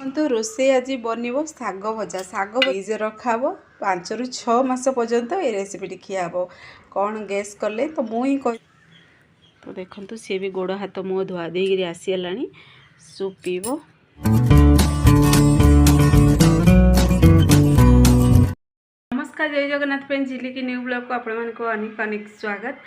तो रोसे आज बनव शाग भजा शाग फ्रिज रखा 5 ରୁ 6 मास पर्यंत ये रेसिपी खिया हे कौन गैस कले तो मुई तो देखो सी भी गोड़ हाथ मुँह धुआ देकर आसीगला सूप पीब। नमस्कार जय जगन्नाथ फ्रेंड झिली की न्यू ब्लॉग को आपण को अनेक अनेक स्वागत।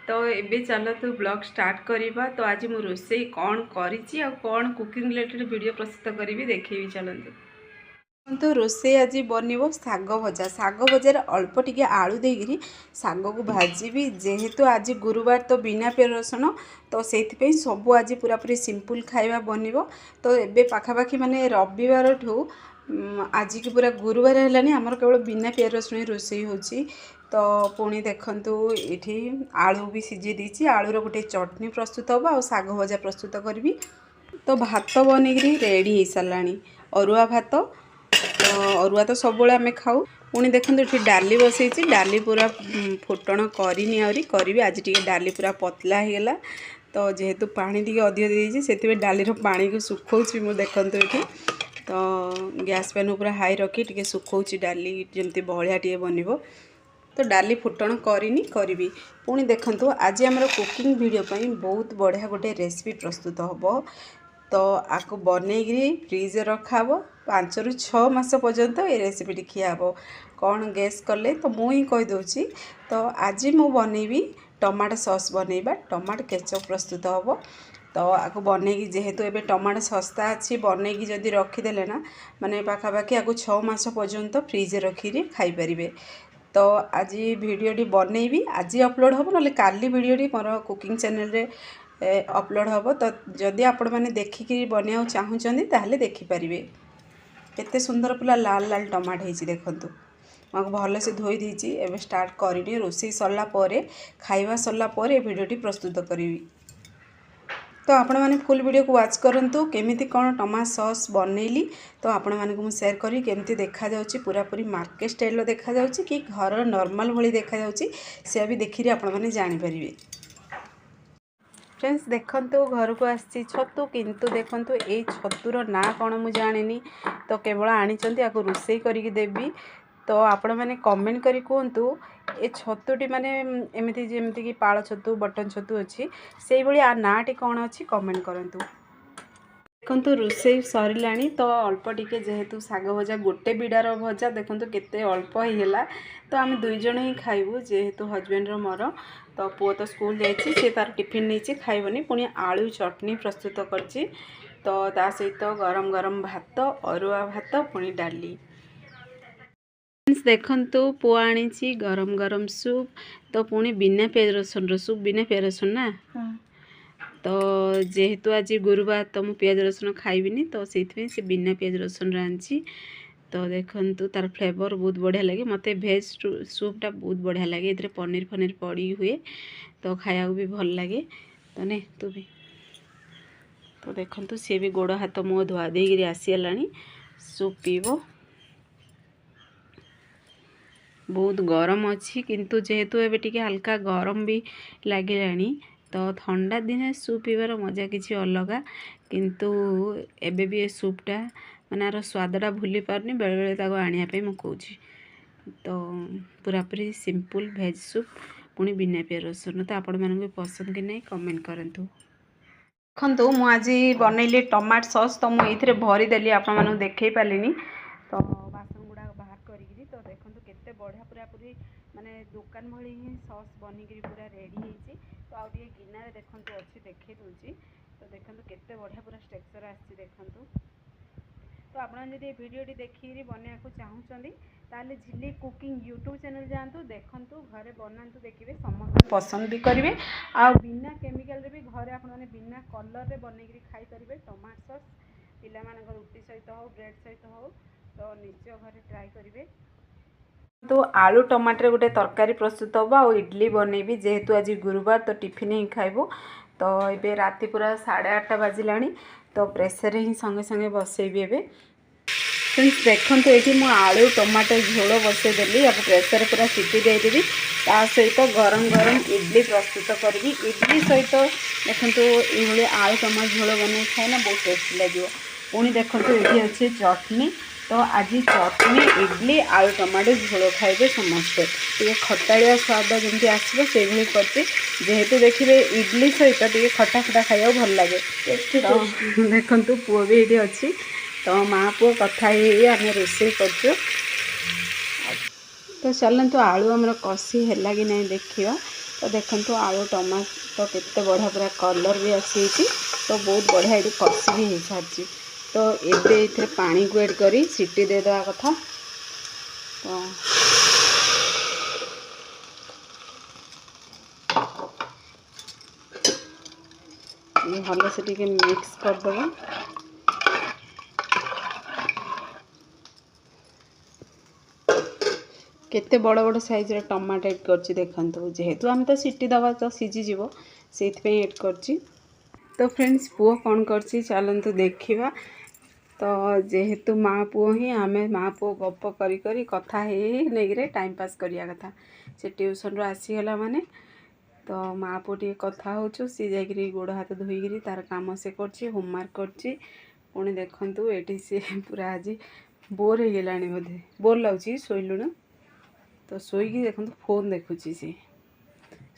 तो ये चलतु ब्लॉग स्टार्ट करवा। तो आज मु रोसई कौन करी कौन कुकिंग रिलेटेड वीडियो प्रस्तुत करी देखेबी चलतु। तो रोसई आज बनव शाग भजा शाग भजार अल्प टिके आलू देकर शाग को भाजी जेहेतु आज गुरुवार तो बिना प्याज रसुण तो से सब आज पूरा पूरी सिंपल खाଇବା बनव। तो एबे पाखापाखि माने रविवार ठू आज की पूरा गुरुवार है आमर केवल बिना प्याज रसुण रोसई होची। तो पुणी देखंतु ये आलू भी सीझे देती आलूर गोटे चटनी प्रस्तुत हम आ शाग भजा प्रस्तुत करी। तो भात बनईकरी रेडी हो सारा अरुआ भात। तो अरुआ तो सब आम खाऊ। पुणी देखो ये डाली बसई डाली पूरा फुटण करनी करी आज टी डाली पूरा पतला होगला। तो जेहेतु पानी टी अधिक देती से डाली पानी को सुखौची मु देखो ये। तो गैस पैन पूरा हाई रखी टी सुखौची डाली जमती बहलिया टी बनव। तो डाली फुटण करनी करी। पुणी देखंतु आज आमर कुकिंग वीडियो पई बहुत बढ़िया गोटे रेसिपी प्रस्तुत हम। तो आपको बनईकरी फ्रिज रखा 5 ରୁ 6 मास पर्यंत ये रेसिपी खिया हे कौन गैस कले तो मुई कहीदे। तो आज मु बनईबी टमाटो सॉस बनइबा टमाटो केचप प्रस्तुत हम। तो आपको बनईकी जेहेतु एबे टमाटो सस्ता अच्छी बनईकी जदि रखीदे ना माने पाखापाखि आपको 6 मास पर्यंत फ्रिज रखी खाई पारिबे। तो आज वीडियोटी बनईबी आज अपलोड हम ना काली वीडियोटी मोर कुकिंग चैनल रे अपलोड हम। तो जदि आपण मैंने देखिकी बनवा चाहूँगी ताहले देखिपारे केते सुंदर पूरा लाल लाल टमाटो होती देखंतु। मैं भल से धोई देती एवं स्टार्ट करी रोसई सरला खाइबा सरला वीडियोटी प्रस्तुत करी। तो आपण मैंने फुल वीडियो को वाच करंतु केमिति कौन टमाटो सॉस बनैली। तो आपण मानक मु शेयर करी केमिति देखा जाउची पूरा पूरी मार्केट स्टाइल देखा जाउची कि घर नॉर्मल भली देखा जाउची से भी देखिरे आपण माने जानि परिबे। फ्रेंड्स देखंतु घर को आसी छतु किंतु देखंतु ए छतुर ना कौन मु जानिनी। तो केवल आनिचंती आको रोसई करिक देबी। तो आपण मैंने कमेंट करी कहतु ए छतुटी माने एमती जेमती कि पाଳ छतु बटन छतु अच्छी से भाई आ नाटी कौन अच्छी कमेंट करंतु। देखंतु रोसई सरिलाणी। तो अल्प टिके जेहेतु शाग भजा गोटे बिडार भजा देखंतु केते अल्प हिला। तो आम 2 जण ही खाइबु जेहेतु हजबैंड रो मोर। तो पुओ तो स्कूल जाइए से तार टिफिन नहीं खाइबनी पुणी आलू चटनी प्रस्तुत करची। तो ता सहित गरम गरम भात अरुआ भात पुणी डाली। देखंतु पुओ आनी गरम गरम सूप। तो पुणी बिना प्याज रसुण सूप बिना प्याज रसुण ना। तो जेहेतु आज गुरुवार तो मु प्याज रसुण खाइबिनी तो से बिना प्याज रसुण रांची। तो देखंतु तार फ्लेवर बहुत बढ़िया लगे मते भेज सूपटा बहुत बढ़िया लगे इधर पनीर फनीर पड़ी हुए तो खाया भी भल लगे। तो ने तू भी तो देखंतु सी भी गोड़ हाथ मुँह धुआ देकर आसीगला सूप पीब। बहुत गरम अच्छी किंतु जेहेतु एबे टिके हल्का गरम भी लगे। तो ठंडा दिन सूप पीबार मजा किसी अलग किंतु एबे भी ये सूपटा माने आर स्वादटा भूली पारनी बेले बेले ताको आनिया पे मु कहूची। तो पूरा पूरी सिंपल भेज सूप पुणी बिना प्याज रसुण। तो आपण मानक पसंद कि नहीं कमेंट करंतु। देखंतु मु आज बनैली टमाटो सॉस। तो मु एथिरे भरी देली आपण मानक देखै पालिनी। तो बासन गुडा बाहर करी। तो देखंतु केते बढ़िया पूरा पूरी माने दुकान भली ही सॉस बनिकी पूरा रेडी होईची। तो आ टिके गिना रे देखंतु अच्छी देखै दोची। तो देखंतु केते बढ़िया पूरा स्ट्रक्चर आछि देखंतु। तो आपन जदि वीडियोटी देखिरी बनया को चाहूचंदी ताले झिली कुकिंग यूट्यूब चैनल जानतु देखंतु घरे बनांतु देखिबे समस्त पसंद भी करिवे। आ बिना केमिकल रे भी घरे आपन माने बिना कलर रे बनेकरी खाई परिबे टमाटो सॉस पिला मानक रुटी सहित हो ब्रेड सहित हो। तो निश्चय घरे ट्राई करिवे। तो आलू टमाटर गोटे तरकारी प्रस्तुत हम आ इडली बनैबी जेहेतु आज गुरुवार तो टिफिन ही खाइबू। तो ये राति पूरा 8:30 बाजिला। तो प्रेसर ही संगे संगे बसैबी एबे। फ्रेंड्स देखंतु ये मु आलू टमाटर झोल बसईदेली या प्रेसर पूरा सीटी देदेवी। ता सहित गरम गरम इडली प्रस्तुत करी। इडली सहित देखंतु ये आलू टमाटर झोल बन खाए ना बहुत टेस्टी लगे। पुणी देखो ये अच्छे चटनी। तो आज चटनी इडली आलू टमाटो झोल खाइबे समस्ते ये खटाड़िया स्वाद जमी आसो से जेहेतु देखिए इडली सहित टे खटा खटा खाया भल लगे। तो देखु पुओ भी ये अच्छी तो माँ पुओ कथा आम रोषे कर। तो चलतु आलू आमर कषी है कि नहीं देखा। तो देखो आलू टमाटो केते बढ़िया पूरा कलर भी आसी तो बहुत बढ़िया ये कषी भी हो सारी। तो ये पानी को ऐड करी सीटी दे देवा कथा। तो ये भल से टी मिक्स करदे। केते बड़ बड़ साइज रे टमाटो ऐड करछि देखंतु जेहेतु हम तो सीटी दवा तो सीझी जीवो सेति ऐड करछि। तो फ्रेंड्स पुओ कौन करछि चलंतु देखिबा। तो जेहेतु माँ पुओ ही आम माँ पुओ गप करी करी कथा हे नहीं टाइम पास करिया कथा। से ट्यूशन रो आसीगला माने तो माँ पुओ टी कथा होचु सी जाकरी गोड़ हाथ धोईकरी तार काम से करछि होमवर्क करछि। पुणी देखंतु एटी से पूरा आज बोर हो गलानी बोधे बोर लाଗୁଛି ଶୋଇଲୁଣି। तो शोईकी देखो फोन देखुची सी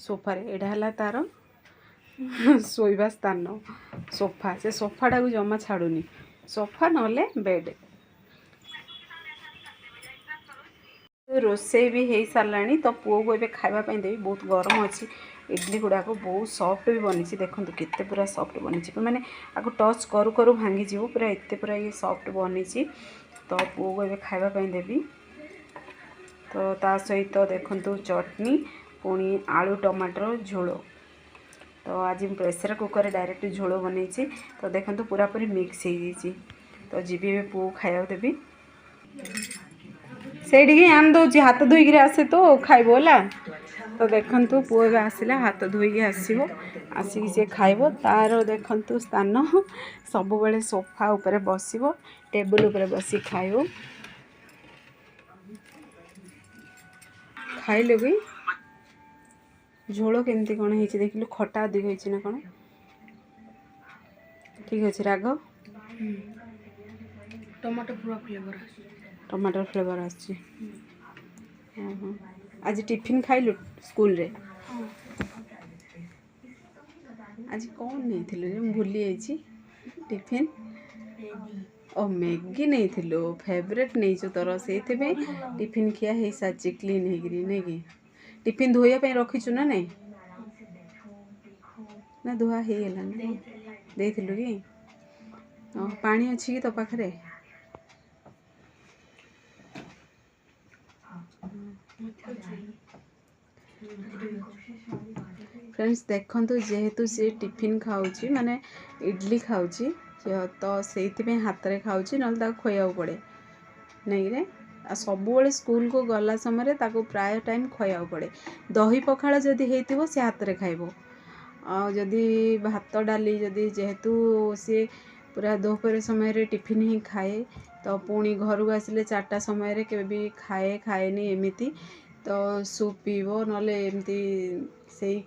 सोफा रे एडा हला तार शोइबा स्थान सोफा से सोफाटा को जमा छाड़ुनी सोफा नले बेड। रोषे भी हो साराणी तो पुओ को खावाई देवी बहुत गरम अच्छी। इडली गुड़ाक बहुत सॉफ्ट भी बनी देखो केते पूरा सॉफ्ट बनी मैंने आपको टच करू करू भांगी जीव पूरा एते पूरा ये सॉफ्ट बनी। तो पुओ को खावाई देवी। तो ता सहित देखु चटनी पुणी आलू टमाटर झोल। तो आज प्रेसर कुकर डायरेक्ट झोल बन। तो देखो पूरा पूरी मिक्स हो। तो जीवी पुओ खाया देवी से आन दौर हाथ धोईक आसे तो खाइबला। तो देखु पुओ आसला हाथ धोईक आसो आसिक सी खाइब तार देखु स्थान सब बेले सोफा उपरे बस टेबुल उपरे बसी खाइब खाइले भी झोल केमती कौन है देख लु खटा अधिक होती ना कौन ठीक अच्छे राग टमाटो पूरा फ्लेवर टमाटर फ्लेवर आछि। आज टिफिन खाइलु स्कूल रे आज कौन नहीं थिलु रे भूली जाइछि टिफिन ओ मैगी नहीं थिलु फेवरेट नहीं छो तोर से टिफिन खिया है साची क्लीन हेगिरी नहीं कि टिफिन धोया पे रखिछु ना नहीं ना धुआ हे गेला ना देथिलु कि पानी अछि कि तो पाखरे फ्रेंड्स देखंतु जेहेतु से टिफिन खाऊची माने इडली खाऊची तो से हाथ में खाऊची ना खोया पड़े नहीं रे सब स्कूल को गला समय प्राय टाइम खोया पड़े। दही पखाड़ जदि हेतिबो से हाथ में खाइबो जदि भात डाली जदि जेहेतु सी पूरा दोपहर समय रे टिफिन ही खाए तो पुणी घर को आसिले 4टा समय के भी खाए खाएनी एमती तो सूप पीबो नले एमती से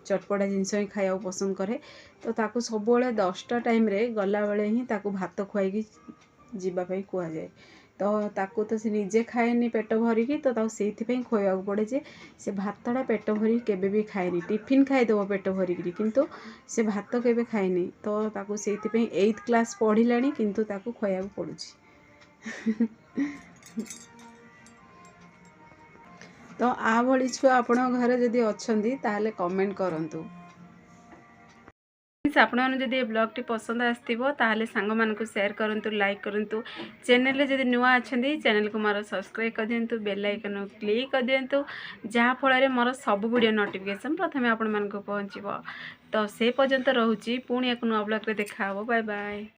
चटपटा जिनस ही खाया पसंद करे। तो ताकू सब 10टा टाइम रे गला बेले ही ताकू भात खुआई जीवाई कह जाए। तो ताकू तो से निजे खाएनी पेट भरिकी तो से खोया पड़े जे से भातटा पेट भरी केबे भी खाएनी टिफिन खाईदेव पेट भरिकी किंतु से भात केबे खाएनी। तो ताकू से 8th क्लास पढ़िलानी किंतु ताकू खोया पड़ुछि। तो आ भली छुआ आपण घरे जदि अच्छंदी ताहले कमेंट करंतु। आपण मैंने जदि ब्लॉग टी पसंद आसथिबो ताहले सांग मानकु शेयर करंतु लाइक करंतु चैनल रे जदि नुआ अछंदी चैनल को मारो सब्सक्राइब कर दियंतु बेल आइकन क्लिक कर दियंतु जहाँ फल रे मोर सब वीडियो नोटिफिकेशन प्रथमे आपण मानकु पहुंचीबो। तो से पर्यंत रहूची पुणी एक नुआ ब्लॉग रे देखा हबो बाय बाय।